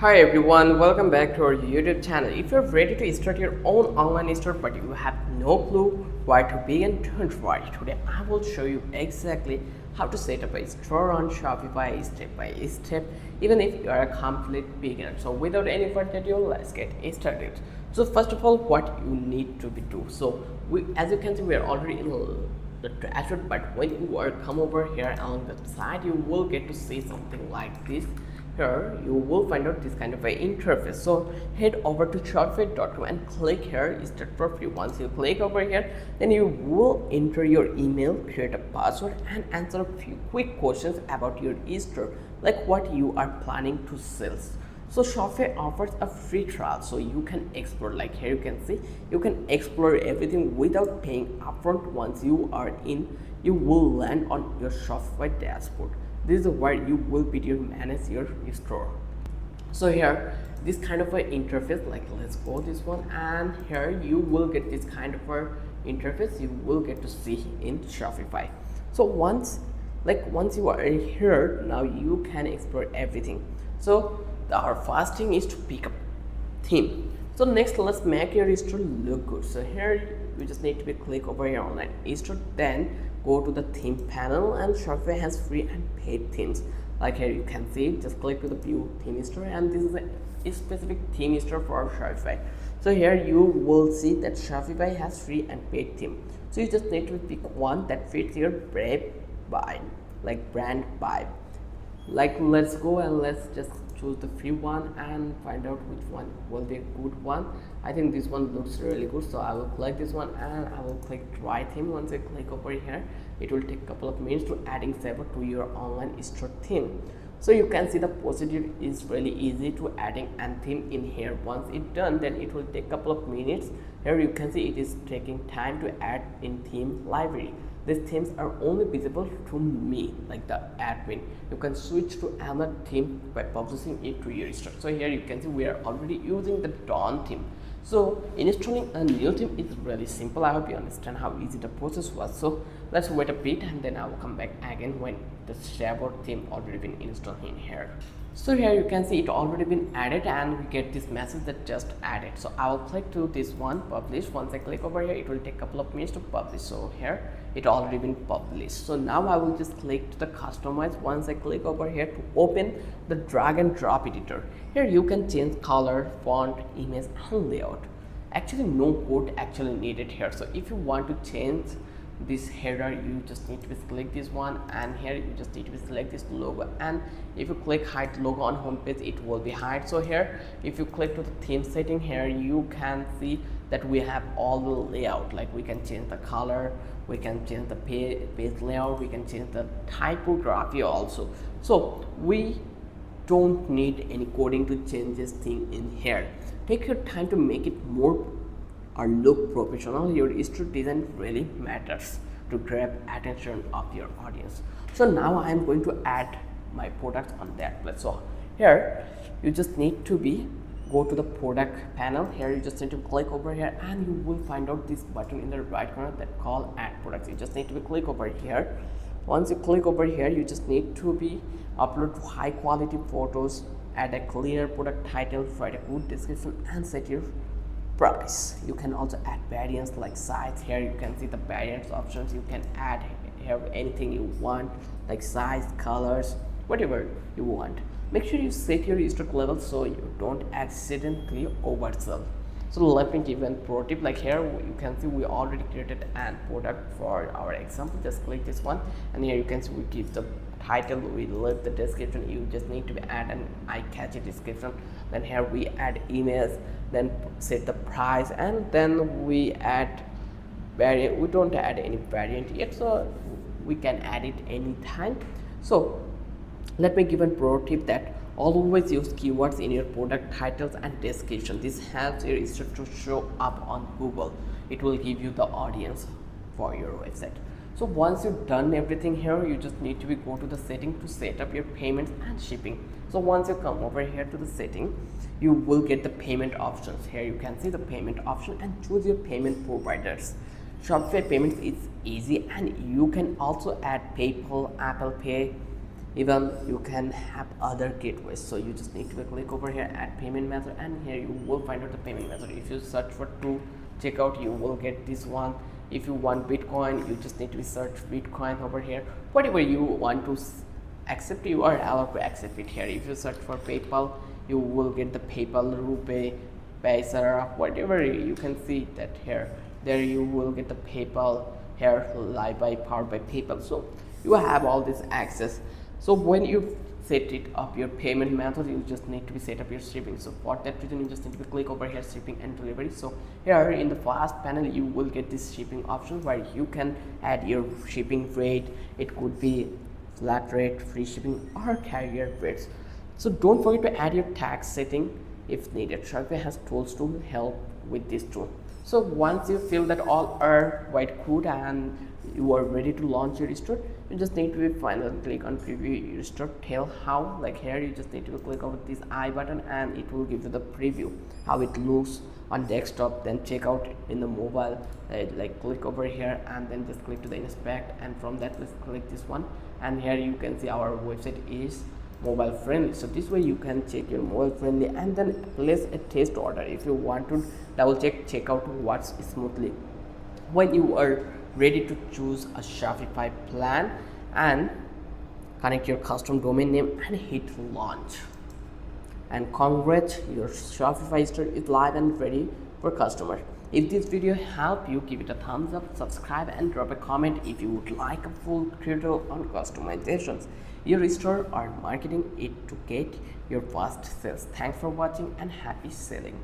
Hi everyone, welcome back to our YouTube channel. If you're ready to start your own online store but you have no clue where to begin, don't worry. Today I will show you exactly how to set up a store on Shopify step by step, even if you are a complete beginner. So without any further ado, let's get started. So first of all, what you need to be do. So as you can see, we are already in the dashboard, but when you are come over here along the side, you will get to see something like this. Here you will find out this kind of a interface. So head over to shopify.com and click here start for free. Once you click over here, then you will enter your email, create a password, and answer a few quick questions about your store, like what you are planning to sell. So Shopify offers a free trial, so you can explore. Like here you can see, you can explore everything without paying upfront. Once you are in, you will land on your Shopify dashboard. This is where you will be to manage your store. So here this kind of a interface, like let's go this one, and here you will get this kind of a interface you will get to see in Shopify. So once you are in here, now you can explore everything. So our first thing is to pick up theme. So next, let's make your store look good. So here you just need to be click over here online store, then go to the theme panel, and Shopify has free and paid themes. Like here you can see, just click to the view theme store, and this is a specific theme store for Shopify. So here you will see that Shopify has free and paid theme. So you just need to pick one that fits your brand vibe. Like let's go and let's just choose the free one and find out which one will be a good one. I think this one looks really good, so I will click this one and I will click try theme. Once I click over here, it will take a couple of minutes to adding Saber to your online store theme. So you can see the procedure is really easy to adding and theme in here. Once it's done, then it will take a couple of minutes. Here you can see it is taking time to add in theme library. These themes are only visible to me, like the admin. You can switch to another theme by publishing it to your store. So here you can see we are already using the Dawn theme. So installing a new theme is really simple. I hope you understand how easy the process was. So let's wait a bit and then I will come back again when the Shabot theme already been installed in here. So here you can see it already been added and we get this message that just added. So I will click to this one publish. Once I click over here, it will take a couple of minutes to publish. So here it already been published. So now I will just click to the customize. Once I click over here to open the drag and drop editor, here you can change color, font, image, and layout. Actually no code actually needed here. So if you want to change this header, you just need to click this one, and here you just need to select this logo, and if you click hide logo on home page, it will be hide. So here if you click to the theme setting, here you can see that we have all the layout, like we can change the color, we can change the page layout, we can change the typography also. So we don't need any coding to change this thing in here. Take your time to make it more or look professional. Your store design really matters to grab attention of your audience. So now I am going to add my products on that place. So here you just need to go to the product panel. Here you just need to click over here and you will find out this button in the right corner that call add products. You just need to click over here. Once you click over here, you just need to upload high quality photos, add a clear product title, write a good description, and set your price. You can also add variants like size. Here you can see the variants options. You can add here anything you want, like size, colors, whatever you want. Make sure you set your stock level so you don't accidentally oversell. So let me give a pro tip. Like here you can see we already created an product for our example. Just click this one, and here you can see we give the title, we leave the description. You just need to add an eye-catchy description. Then here we add emails, then set the price, and then we add variant. We don't add any variant yet, so we can add it anytime. So let me give a pro tip that always use keywords in your product titles and description. This helps your store to show up on Google. It will give you the audience for your website. So once you've done everything here, you just need to go to the setting to set up your payments and shipping. So once you come over here to the setting, you will get the payment options. Here you can see the payment option and choose your payment providers. Shopify payments is easy, and you can also add PayPal, Apple Pay, Even you can have other gateways. So you just need to click over here, add payment method, and here you will find out the payment method. If you search for to checkout, you will get this one. If you want Bitcoin, you just need to search Bitcoin over here. Whatever you want to accept, you are allowed to accept it here. If you search for PayPal, you will get the PayPal, Rupee, Paysara, whatever. You can see that here. There you will get the PayPal here, live by powered by PayPal. So you have all this access. So when you set it up your payment method, you just need to be set up your shipping. So for that reason, you just need to click over here, shipping and delivery. So here in the first panel, you will get this shipping option where you can add your shipping rate. It could be flat rate, free shipping, or carrier rates. So don't forget to add your tax setting if needed. Shopify has tools to help with this tool. So once you feel that all are quite good and you are ready to launch your store, you just need to finally click on preview your store. Tell how, like here you just need to click over this I button and it will give you the preview how it looks on desktop. Then check out in the mobile, like click over here and then just click to the inspect, and from that let's click this one, and here you can see our website is mobile friendly. So this way you can check your mobile friendly and then place a test order if you want to double check out what's smoothly. When you are ready to choose a Shopify plan and connect your custom domain name and hit launch, and congrats, your Shopify store is live and ready for customers. If this video helped you, give it a thumbs up, subscribe and drop a comment if you would like a full tutorial on customizations your store or marketing it to get your first sales. Thanks for watching and happy selling.